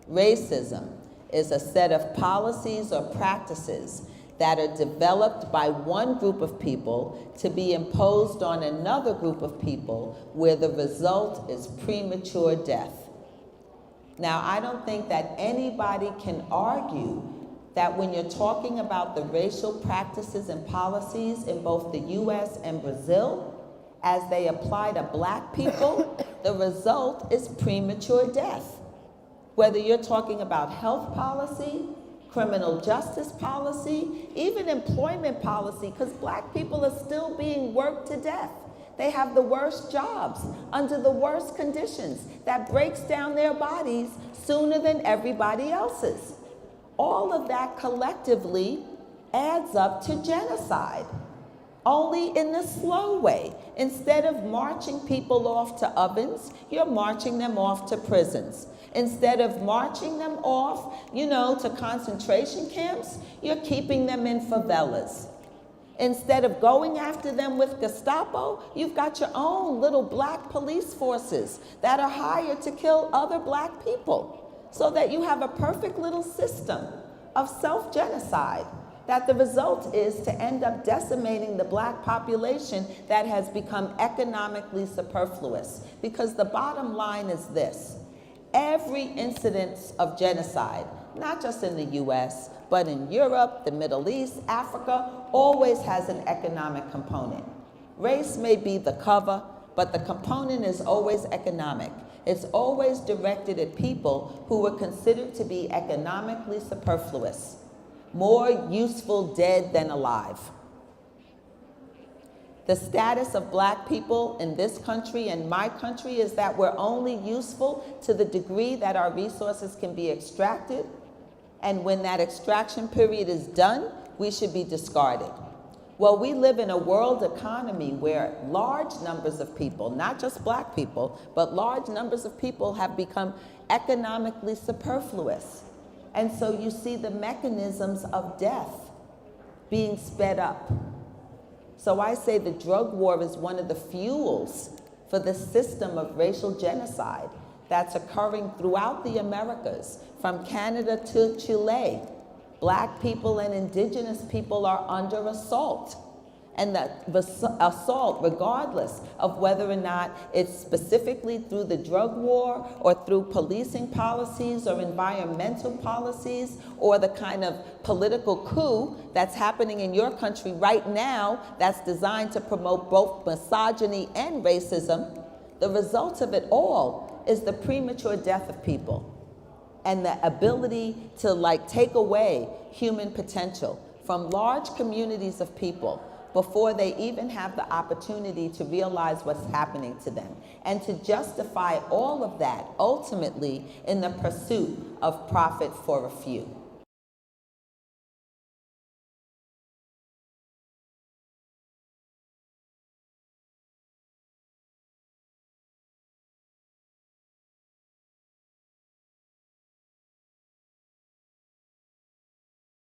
Racism is a set of policies or practices that are developed by one group of people to be imposed on another group of people where the result is premature death. Now, I don't think that anybody can argue that when you're talking about the racial practices and policies in both the US and Brazil, as they apply to black people, the result is premature death. Whether you're talking about health policy, criminal justice policy, even employment policy, because black people are still being worked to death. They have the worst jobs, under the worst conditions, that breaks down their bodies sooner than everybody else's. All of that collectively adds up to genocide, only in the slow way. Instead of marching people off to ovens, you're marching them off to prisons. Instead of marching them off, to concentration camps, you're keeping them in favelas. Instead of going after them with Gestapo, you've got your own little black police forces that are hired to kill other black people, so that you have a perfect little system of self-genocide, that the result is to end up decimating the black population that has become economically superfluous. Because the bottom line is this: every incidence of genocide, not just in the US, but in Europe, the Middle East, Africa, always has an economic component. Race may be the cover, but the component is always economic. It's always directed at people who were considered to be economically superfluous, more useful dead than alive. The status of black people in this country and my country is that we're only useful to the degree that our resources can be extracted, and when that extraction period is done, we should be discarded. Well, we live in a world economy where large numbers of people, not just black people, but large numbers of people have become economically superfluous. And so you see the mechanisms of death being sped up. So I say the drug war is one of the fuels for the system of racial genocide that's occurring throughout the Americas, from Canada to Chile. Black people and indigenous people are under assault. And the assault, regardless of whether or not it's specifically through the drug war or through policing policies or environmental policies or the kind of political coup that's happening in your country right now that's designed to promote both misogyny and racism, the result of it all is the premature death of people and the ability to take away human potential from large communities of people before they even have the opportunity to realize what's happening to them, and to justify all of that ultimately in the pursuit of profit for a few.